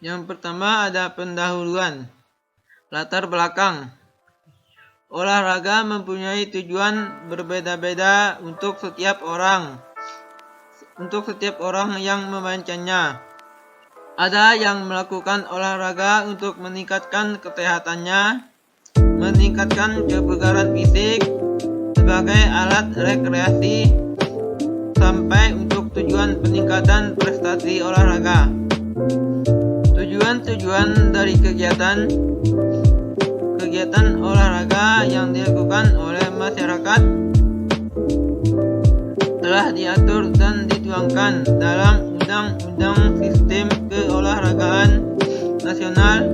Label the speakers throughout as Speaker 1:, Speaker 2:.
Speaker 1: Yang pertama ada pendahuluan. Latar belakang. Olahraga mempunyai tujuan berbeda-beda untuk setiap orang yang memainkannya. Ada yang melakukan olahraga untuk meningkatkan kesehatannya, meningkatkan kebugaran fisik sebagai alat rekreasi, sampai untuk tujuan peningkatan prestasi olahraga. Tujuan dari kegiatan olahraga yang dilakukan oleh masyarakat telah diatur dan dituangkan dalam Undang-Undang Sistem Keolahragaan Nasional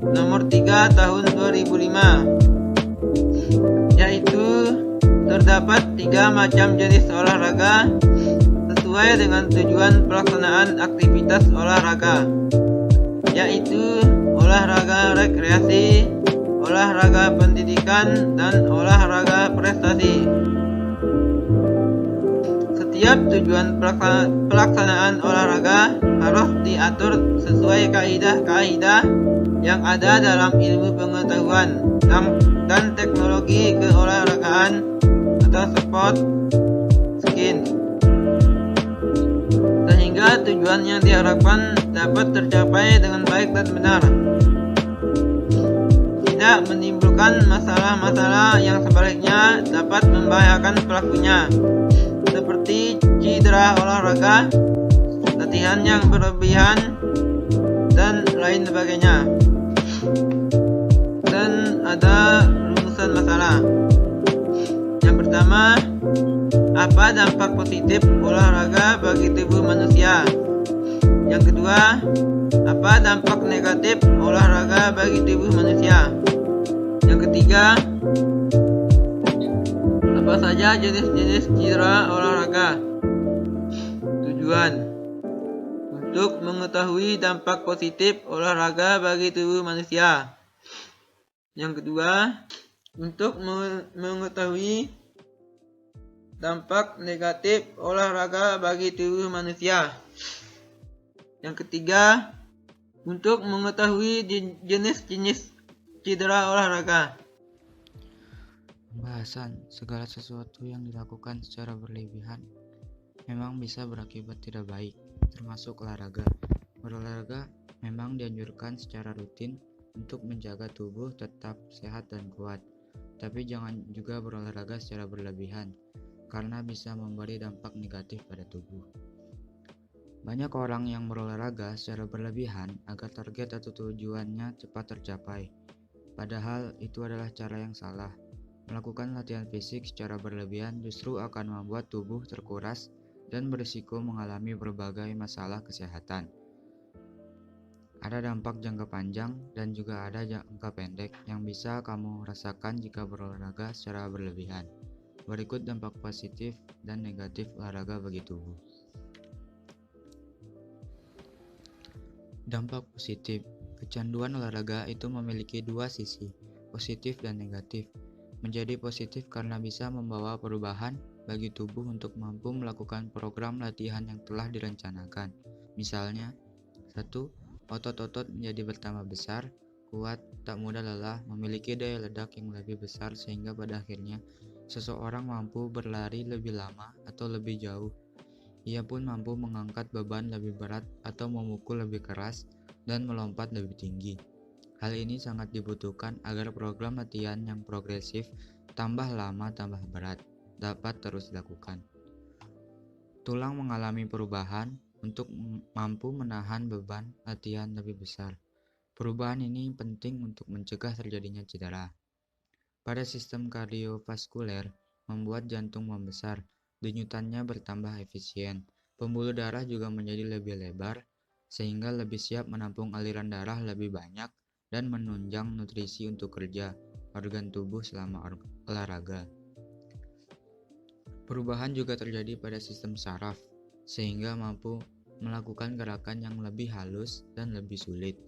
Speaker 1: Nomor 3 Tahun 2005, yaitu terdapat 3 macam jenis olahraga sesuai dengan tujuan pelaksanaan aktivitas olahraga, yaitu olahraga rekreasi, olahraga pendidikan, dan olahraga prestasi. Setiap tujuan pelaksanaan olahraga harus diatur sesuai kaidah-kaidah yang ada dalam ilmu pengetahuan dan teknologi keolahragaan atau sport science, sehingga tujuan yang diharapkan dapat tercapai dengan baik dan benar, tidak menimbulkan masalah-masalah yang sebaliknya dapat membahayakan pelakunya, seperti cedera olahraga, latihan yang berlebihan, dan lain sebagainya. Dan ada rumusan masalah. Yang pertama, apa dampak positif olahraga bagi tubuh manusia? Yang kedua, apa dampak negatif olahraga bagi tubuh manusia? Yang ketiga, apa saja jenis-jenis cedera olahraga? Tujuan untuk mengetahui dampak positif olahraga bagi tubuh manusia. Yang kedua, untuk mengetahui dampak negatif olahraga bagi tubuh manusia. Yang ketiga, untuk mengetahui jenis-jenis cedera olahraga.
Speaker 2: Pembahasan segala sesuatu yang dilakukan secara berlebihan memang bisa berakibat tidak baik, termasuk olahraga. Berolahraga memang dianjurkan secara rutin untuk menjaga tubuh tetap sehat dan kuat, tapi jangan juga berolahraga secara berlebihan, karena bisa memberi dampak negatif pada tubuh. Banyak orang yang berolahraga secara berlebihan agar target atau tujuannya cepat tercapai, padahal itu adalah cara yang salah. Melakukan latihan fisik secara berlebihan justru akan membuat tubuh terkuras dan berisiko mengalami berbagai masalah kesehatan. Ada dampak jangka panjang dan juga ada jangka pendek yang bisa kamu rasakan jika berolahraga secara berlebihan. Berikut dampak positif dan negatif olahraga bagi tubuh. Dampak positif. Kecanduan olahraga itu memiliki dua sisi, positif dan negatif. Menjadi positif karena bisa membawa perubahan bagi tubuh untuk mampu melakukan program latihan yang telah direncanakan. Misalnya, 1. Otot-otot menjadi bertambah besar, kuat, tak mudah lelah, memiliki daya ledak yang lebih besar sehingga pada akhirnya seseorang mampu berlari lebih lama atau lebih jauh. Ia pun mampu mengangkat beban lebih berat atau memukul lebih keras dan melompat lebih tinggi. Hal ini sangat dibutuhkan agar program latihan yang progresif, tambah lama tambah berat, dapat terus dilakukan. Tulang mengalami perubahan untuk mampu menahan beban latihan lebih besar. Perubahan ini penting untuk mencegah terjadinya cedera. Pada sistem kardiovaskuler, membuat jantung membesar, denyutannya bertambah efisien. Pembuluh darah juga menjadi lebih lebar, sehingga lebih siap menampung aliran darah lebih banyak dan menunjang nutrisi untuk kerja organ tubuh selama olahraga. Perubahan juga terjadi pada sistem saraf, sehingga mampu melakukan gerakan yang lebih halus dan lebih sulit.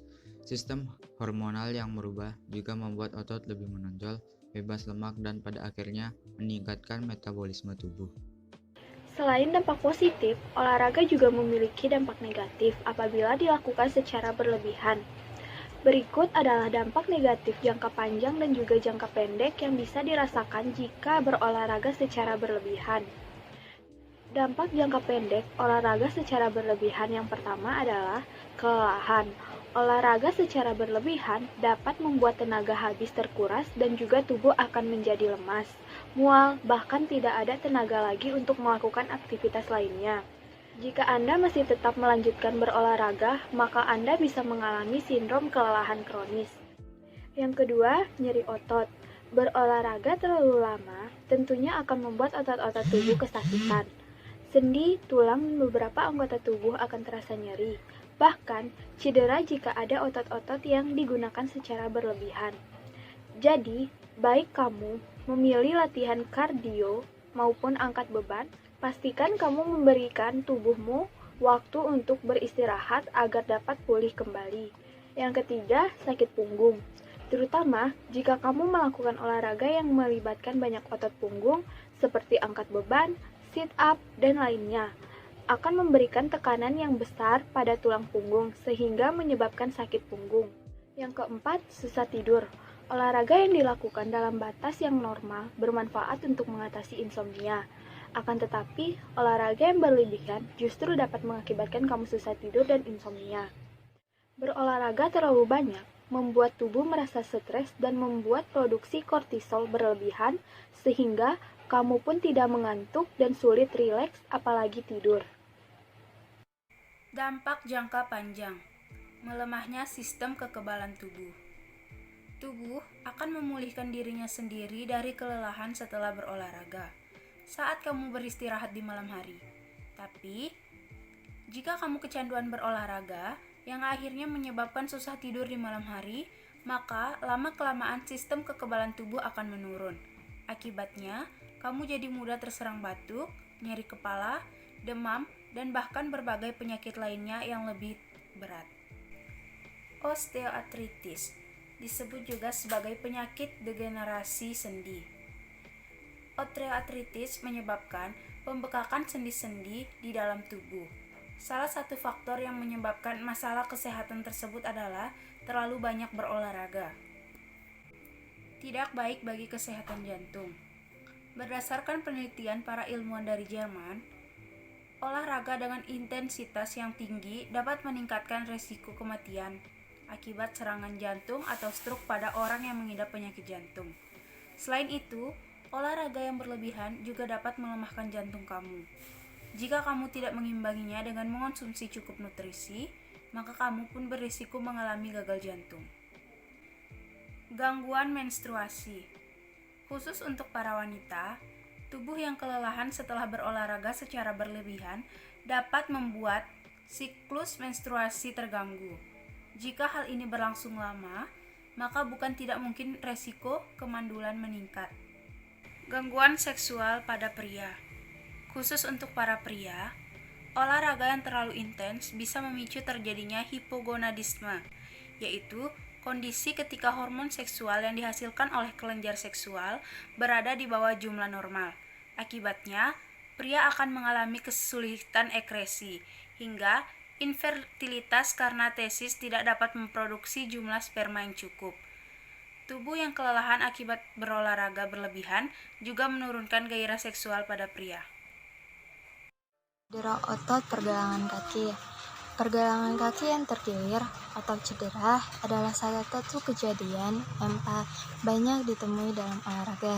Speaker 2: Sistem hormonal yang merubah juga membuat otot lebih menonjol, bebas lemak, dan pada akhirnya meningkatkan metabolisme tubuh.
Speaker 3: Selain dampak positif, olahraga juga memiliki dampak negatif apabila dilakukan secara berlebihan. Berikut adalah dampak negatif jangka panjang dan juga jangka pendek yang bisa dirasakan jika berolahraga secara berlebihan. Dampak jangka pendek olahraga secara berlebihan yang pertama adalah kelelahan. Olahraga secara berlebihan dapat membuat tenaga habis terkuras dan juga tubuh akan menjadi lemas, mual, bahkan tidak ada tenaga lagi untuk melakukan aktivitas lainnya. Jika Anda masih tetap melanjutkan berolahraga, maka Anda bisa mengalami sindrom kelelahan kronis. Yang kedua, nyeri otot. Berolahraga terlalu lama tentunya akan membuat otot-otot tubuh kesakitan. Sendi, tulang, dan beberapa anggota tubuh akan terasa nyeri. Bahkan, cedera jika ada otot-otot yang digunakan secara berlebihan. Jadi, baik kamu memilih latihan kardio maupun angkat beban, pastikan kamu memberikan tubuhmu waktu untuk beristirahat agar dapat pulih kembali. Yang ketiga, sakit punggung. Terutama jika kamu melakukan olahraga yang melibatkan banyak otot punggung seperti angkat beban, sit up, dan lainnya, akan memberikan tekanan yang besar pada tulang punggung sehingga menyebabkan sakit punggung. Yang keempat, susah tidur. Olahraga yang dilakukan dalam batas yang normal bermanfaat untuk mengatasi insomnia. Akan tetapi, olahraga yang berlebihan justru dapat mengakibatkan kamu susah tidur dan insomnia. Berolahraga terlalu banyak membuat tubuh merasa stres dan membuat produksi kortisol berlebihan sehingga kamu pun tidak mengantuk dan sulit rileks apalagi tidur.
Speaker 4: Dampak jangka panjang. Melemahnya sistem kekebalan tubuh. Tubuh akan memulihkan dirinya sendiri dari kelelahan setelah berolahraga saat kamu beristirahat di malam hari. Tapi, jika kamu kecanduan berolahraga yang akhirnya menyebabkan susah tidur di malam hari, maka lama-kelamaan sistem kekebalan tubuh akan menurun. Akibatnya, kamu jadi mudah terserang batuk, nyeri kepala, demam, dan bahkan berbagai penyakit lainnya yang lebih berat. Osteoartritis disebut juga sebagai penyakit degenerasi sendi. Osteoartritis menyebabkan pembekakan sendi-sendi di dalam tubuh. Salah satu faktor yang menyebabkan masalah kesehatan tersebut adalah terlalu banyak berolahraga. Tidak baik bagi kesehatan jantung. Berdasarkan penelitian para ilmuwan dari Jerman, olahraga dengan intensitas yang tinggi dapat meningkatkan risiko kematian akibat serangan jantung atau stroke pada orang yang mengidap penyakit jantung. Selain itu, olahraga yang berlebihan juga dapat melemahkan jantung kamu. Jika kamu tidak mengimbanginya dengan mengonsumsi cukup nutrisi, maka kamu pun berisiko mengalami gagal jantung. Gangguan menstruasi. Khusus untuk para wanita, tubuh yang kelelahan setelah berolahraga secara berlebihan dapat membuat siklus menstruasi terganggu. Jika hal ini berlangsung lama, maka bukan tidak mungkin resiko kemandulan meningkat. Gangguan seksual pada pria. Khusus untuk para pria, olahraga yang terlalu intens bisa memicu terjadinya hipogonadisme, yaitu kondisi ketika hormon seksual yang dihasilkan oleh kelenjar seksual berada di bawah jumlah normal. Akibatnya, pria akan mengalami kesulitan ekresi, hingga infertilitas karena tesis tidak dapat memproduksi jumlah sperma yang cukup. Tubuh yang kelelahan akibat berolahraga berlebihan juga menurunkan gairah seksual pada pria.
Speaker 5: Cedera otot pergelangan kaki. Pergelangan kaki yang terkilir atau cedera adalah salah satu kejadian yang banyak ditemui dalam olahraga.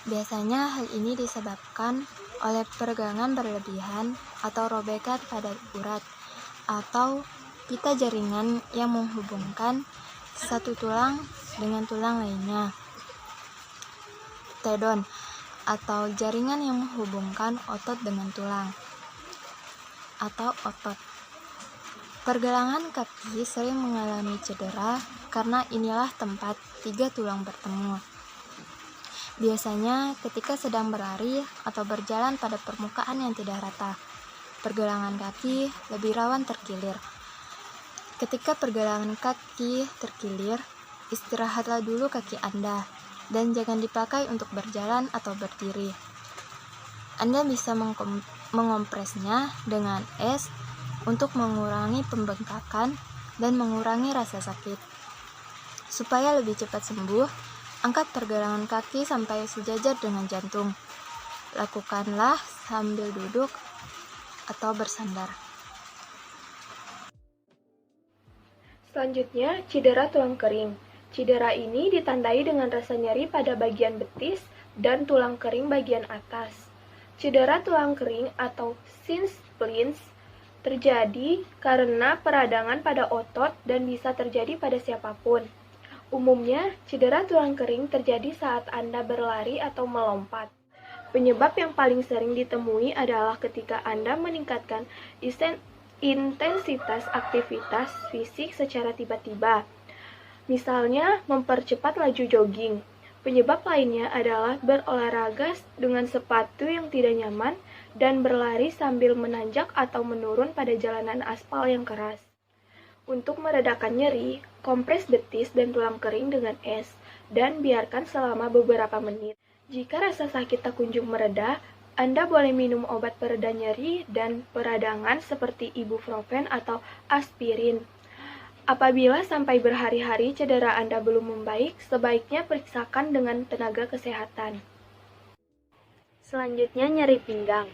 Speaker 5: Biasanya hal ini disebabkan oleh peregangan berlebihan atau robekan pada urat atau pita jaringan yang menghubungkan satu tulang dengan tulang lainnya. Tendon atau jaringan yang menghubungkan otot dengan tulang atau otot. Pergelangan kaki sering mengalami cedera karena inilah tempat 3 tulang bertemu. Biasanya ketika sedang berlari atau berjalan pada permukaan yang tidak rata, pergelangan kaki lebih rawan terkilir. Ketika pergelangan kaki terkilir, istirahatlah dulu kaki Anda dan jangan dipakai untuk berjalan atau berdiri. Anda bisa mengompresnya dengan es untuk mengurangi pembengkakan dan mengurangi rasa sakit. Supaya lebih cepat sembuh, angkat pergelangan kaki sampai sejajar dengan jantung. Lakukanlah sambil duduk atau bersandar.
Speaker 3: Selanjutnya, cedera tulang kering. Cedera ini ditandai dengan rasa nyeri pada bagian betis dan tulang kering bagian atas. Cedera tulang kering atau shin splints terjadi karena peradangan pada otot dan bisa terjadi pada siapapun. Umumnya, cedera tulang kering terjadi saat Anda berlari atau melompat. Penyebab yang paling sering ditemui adalah ketika Anda meningkatkan intensitas aktivitas fisik secara tiba-tiba. Misalnya, mempercepat laju jogging. Penyebab lainnya adalah berolahraga dengan sepatu yang tidak nyaman dan berlari sambil menanjak atau menurun pada jalanan aspal yang keras. Untuk meredakan nyeri, kompres betis dan tulang kering dengan es dan biarkan selama beberapa menit. Jika rasa sakit tak kunjung mereda, Anda boleh minum obat pereda nyeri dan peradangan seperti ibuprofen atau aspirin. Apabila sampai berhari-hari cedera Anda belum membaik, sebaiknya periksakan dengan tenaga kesehatan.
Speaker 6: Selanjutnya, nyeri pinggang.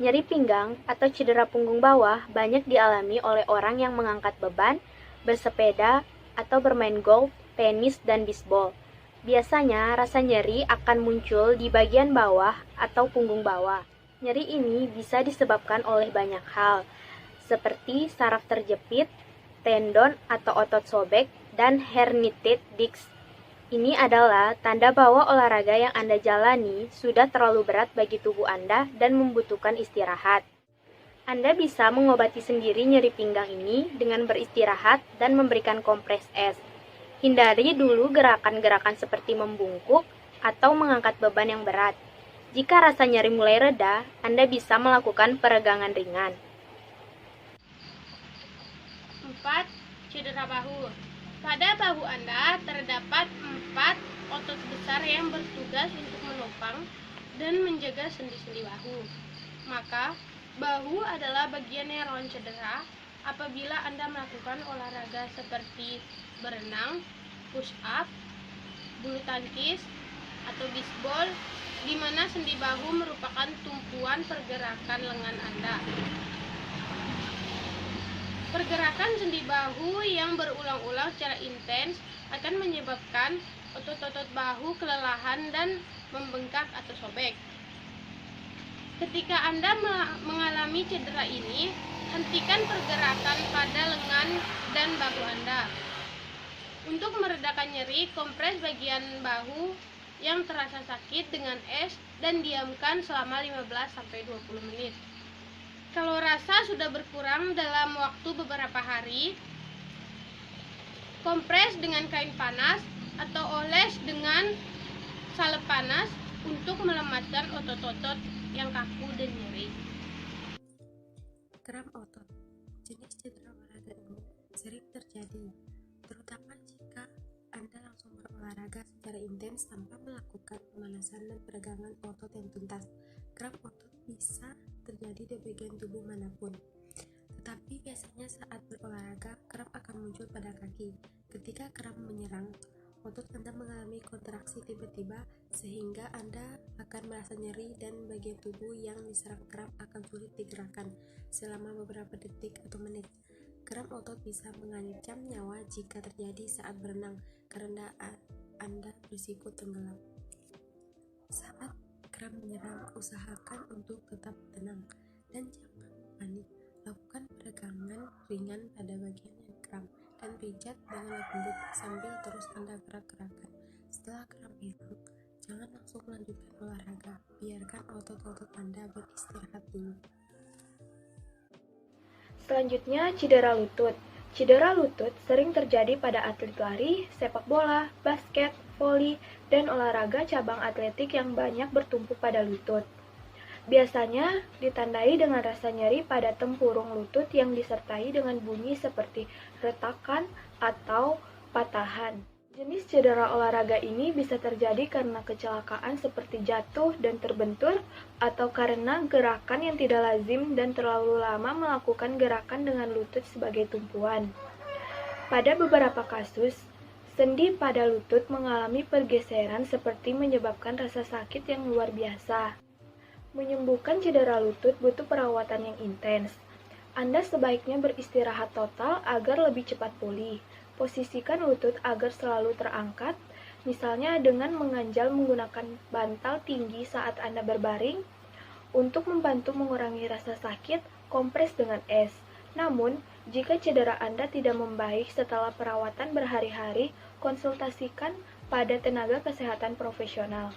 Speaker 6: Nyeri pinggang atau cedera punggung bawah banyak dialami oleh orang yang mengangkat beban, bersepeda, atau bermain golf, tenis, dan bisbol. Biasanya, rasa nyeri akan muncul di bagian bawah atau punggung bawah. Nyeri ini bisa disebabkan oleh banyak hal, seperti saraf terjepit, tendon atau otot sobek, dan herniated disc. Ini adalah tanda bahwa olahraga yang Anda jalani sudah terlalu berat bagi tubuh Anda dan membutuhkan istirahat. Anda bisa mengobati sendiri nyeri pinggang ini dengan beristirahat dan memberikan kompres es. Hindari dulu gerakan-gerakan seperti membungkuk atau mengangkat beban yang berat. Jika rasa nyeri mulai reda, Anda bisa melakukan peregangan ringan.
Speaker 7: 4. Cedera bahu. Pada bahu Anda terdapat 4 otot besar yang bertugas untuk menopang dan menjaga sendi-sendi bahu. Maka, bahu adalah bagian yang rawan cedera apabila Anda melakukan olahraga seperti berenang, push up, bulu tangkis, atau bisbol, di mana sendi bahu merupakan tumpuan pergerakan lengan Anda. Pergerakan sendi bahu yang berulang-ulang secara intens akan menyebabkan otot-otot bahu kelelahan dan membengkak atau sobek. Ketika Anda mengalami cedera ini, hentikan pergerakan pada lengan dan bahu Anda. Untuk meredakan nyeri, kompres bagian bahu yang terasa sakit dengan es dan diamkan selama 15-20 menit. Kalau rasa sudah berkurang dalam waktu beberapa hari, kompres dengan kain panas atau oles dengan salep panas untuk melemahkan otot-otot yang kaku dan nyeri.
Speaker 8: Kram otot. Jenis cedera olahraga ini sering terjadi, terutama jika Anda langsung berolahraga secara intens tanpa melakukan pemanasan dan peregangan otot yang tuntas. Kram otot bisa terjadi di bagian tubuh manapun, tetapi biasanya saat berolahraga, kram akan muncul pada kaki. Ketika kram menyerang, otot Anda mengalami kontraksi tiba-tiba sehingga Anda akan merasa nyeri dan bagian tubuh yang diserang kram akan sulit digerakkan selama beberapa detik atau menit. Kram otot bisa mengancam nyawa jika terjadi saat berenang karena Anda berisiko tenggelam. Saat kram menyerang, usahakan untuk tetap tenang dan jangan panik. Lakukan peregangan ringan pada bagian yang kram dan pijat dengan lembut sambil terus Anda gerak-gerakan. Setelah kram hilang, jangan langsung melanjutkan olahraga. Biarkan otot-otot Anda beristirahat dulu.
Speaker 3: Selanjutnya, cedera lutut. Cedera lutut sering terjadi pada atlet lari, sepak bola, basket, voli, dan olahraga cabang atletik yang banyak bertumpu pada lutut. Biasanya ditandai dengan rasa nyeri pada tempurung lutut yang disertai dengan bunyi seperti retakan atau patahan. Jenis cedera olahraga ini bisa terjadi karena kecelakaan seperti jatuh dan terbentur, atau karena gerakan yang tidak lazim dan terlalu lama melakukan gerakan dengan lutut sebagai tumpuan. Pada beberapa kasus, sendi pada lutut mengalami pergeseran seperti menyebabkan rasa sakit yang luar biasa. Menyembuhkan cedera lutut butuh perawatan yang intens. Anda sebaiknya beristirahat total agar lebih cepat pulih. Posisikan lutut agar selalu terangkat, misalnya dengan menganjal menggunakan bantal tinggi saat Anda berbaring. Untuk membantu mengurangi rasa sakit, kompres dengan es. Namun, jika cedera Anda tidak membaik setelah perawatan berhari-hari, konsultasikan pada tenaga kesehatan profesional.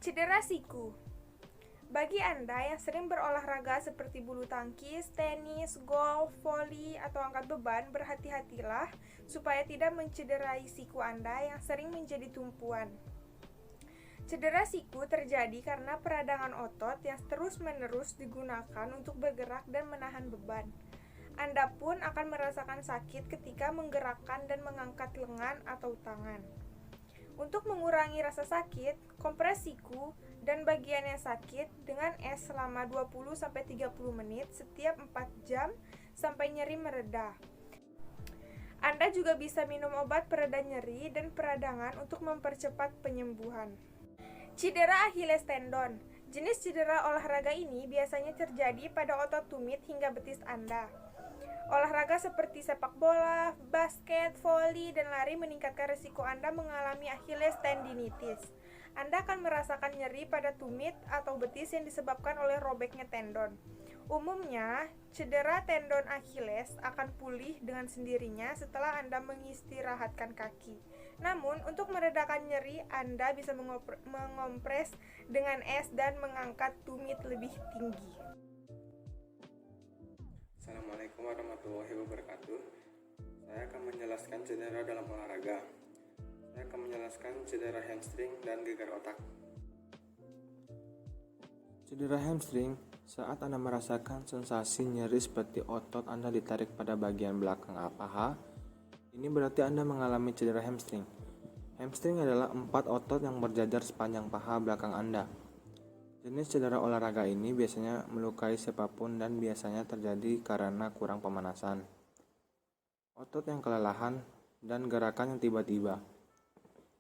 Speaker 9: Cedera siku. Bagi Anda yang sering berolahraga seperti bulu tangkis, tenis, golf, voli, atau angkat beban, berhati-hatilah supaya tidak mencederai siku Anda yang sering menjadi tumpuan. Cedera siku terjadi karena peradangan otot yang terus-menerus digunakan untuk bergerak dan menahan beban. Anda pun akan merasakan sakit ketika menggerakkan dan mengangkat lengan atau tangan. Untuk mengurangi rasa sakit, kompres siku dan bagian yang sakit dengan es selama 20-30 menit setiap 4 jam sampai nyeri mereda. Anda juga bisa minum obat pereda nyeri dan peradangan untuk mempercepat penyembuhan. Cedera Achilles tendon. Jenis cedera olahraga ini biasanya terjadi pada otot tumit hingga betis Anda. Olahraga seperti sepak bola, basket, voli, dan lari meningkatkan risiko Anda mengalami Achilles tendinitis. Anda akan merasakan nyeri pada tumit atau betis yang disebabkan oleh robeknya tendon. Umumnya, cedera tendon Achilles akan pulih dengan sendirinya setelah Anda mengistirahatkan kaki. Namun, untuk meredakan nyeri, Anda bisa mengompres dengan es dan mengangkat tumit lebih tinggi.
Speaker 10: Assalamualaikum warahmatullahi wabarakatuh. Saya akan menjelaskan cedera dalam olahraga. Saya akan menjelaskan cedera hamstring dan gegar otak. Cedera hamstring saat Anda merasakan sensasi nyeri seperti otot Anda ditarik pada bagian belakang paha. Ini berarti Anda mengalami cedera hamstring. Hamstring adalah 4 otot yang berjajar sepanjang paha belakang Anda. Jenis cedera olahraga ini biasanya melukai siapapun dan biasanya terjadi karena kurang pemanasan, otot yang kelelahan, dan gerakan yang tiba-tiba.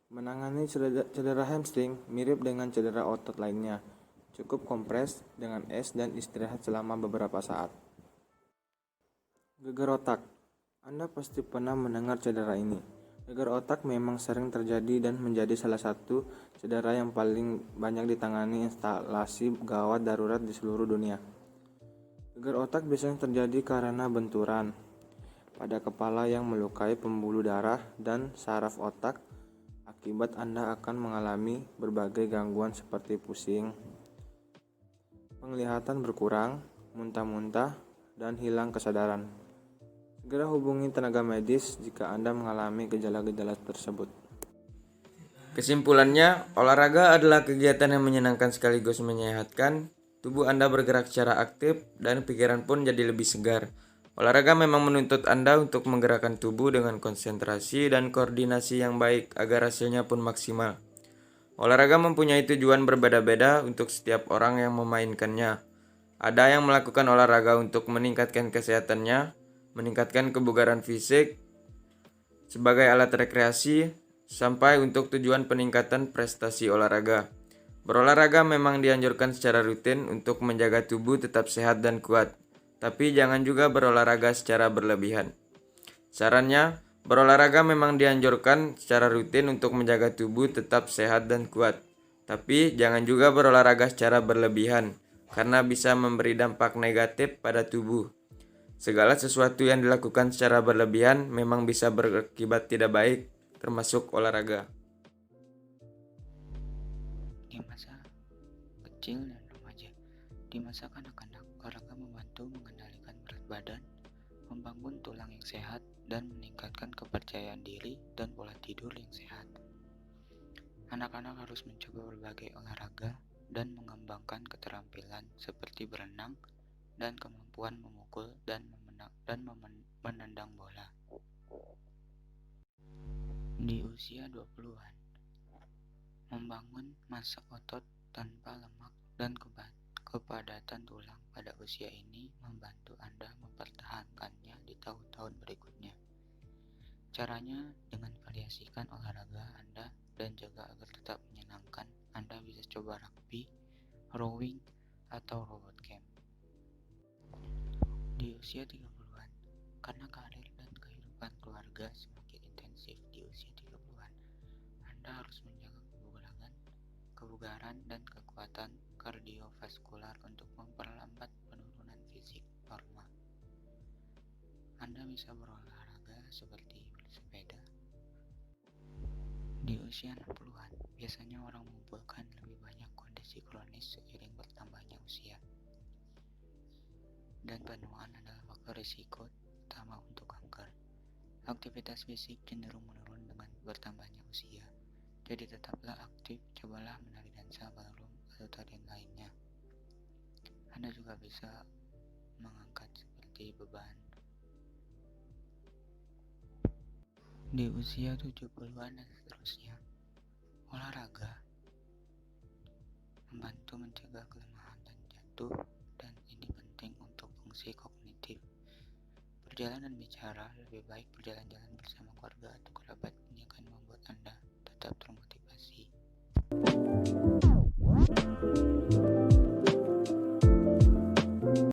Speaker 10: Menangani cedera hamstring mirip dengan cedera otot lainnya. Cukup kompres dengan es dan istirahat selama beberapa saat. Gegar otak. Anda pasti pernah mendengar cedera ini. Gegar otak memang sering terjadi dan menjadi salah satu cedera yang paling banyak ditangani instalasi gawat darurat di seluruh dunia. Gegar otak biasanya terjadi karena benturan pada kepala yang melukai pembuluh darah dan saraf otak. Akibat Anda akan mengalami berbagai gangguan seperti pusing, penglihatan berkurang, muntah-muntah, dan hilang kesadaran. Segera hubungi tenaga medis jika Anda mengalami gejala-gejala tersebut.
Speaker 1: Kesimpulannya, olahraga adalah kegiatan yang menyenangkan sekaligus menyehatkan. Tubuh Anda bergerak secara aktif dan pikiran pun jadi lebih segar. Olahraga memang menuntut Anda untuk menggerakkan tubuh dengan konsentrasi dan koordinasi yang baik agar hasilnya pun maksimal. Olahraga mempunyai tujuan berbeda-beda untuk setiap orang yang memainkannya. Ada yang melakukan olahraga untuk meningkatkan kesehatannya, meningkatkan kebugaran fisik sebagai alat rekreasi, sampai untuk tujuan peningkatan prestasi olahraga. Berolahraga memang dianjurkan secara rutin untuk menjaga tubuh tetap sehat dan kuat, tapi jangan juga berolahraga secara berlebihan. Sarannya, berolahraga memang dianjurkan secara rutin untuk menjaga tubuh tetap sehat dan kuat, tapi jangan juga berolahraga secara berlebihan, karena bisa memberi dampak negatif pada tubuh. Segala sesuatu yang dilakukan secara berlebihan memang bisa berakibat tidak baik, termasuk olahraga.
Speaker 2: Di masa kecil dan remaja, di masa kanak-kanak, olahraga membantu mengendalikan berat badan, membangun tulang yang sehat, dan meningkatkan kepercayaan diri dan pola tidur yang sehat. Anak-anak harus mencoba berbagai olahraga dan mengembangkan keterampilan seperti berenang dan kemampuan memukul dan menendang bola. Di usia 20-an, membangun massa otot tanpa lemak dan kepadatan tulang pada usia ini membantu Anda mempertahankannya di tahun-tahun berikutnya. Caranya dengan variasikan olahraga Anda dan jaga agar tetap menyenangkan. Anda bisa coba rugby, rowing, atau robot camp. Di usia 30-an, karena karir dan kehidupan keluarga semakin intensif di usia 30-an, Anda harus menjaga kebugaran dan kekuatan kardiovaskular untuk memperlambat penurunan fisik normal. Anda bisa berolahraga seperti bersepeda. Di usia 60-an, biasanya orang mengumpulkan lebih banyak kondisi kronis seiring bertambahnya usia. Dan penuaan adalah faktor risiko utama untuk kanker. Aktivitas fisik cenderung menurun dengan bertambahnya usia. Jadi tetaplah aktif, cobalah menari dansa, ballroom, atau tarian lainnya. Anda juga bisa mengangkat seperti beban. Di usia 70-an dan seterusnya, olahraga membantu mencegah kelemahan dan jatuh, dan ini penting untuk fungsi kognitif. Berjalan dan bicara, lebih baik berjalan-jalan bersama keluarga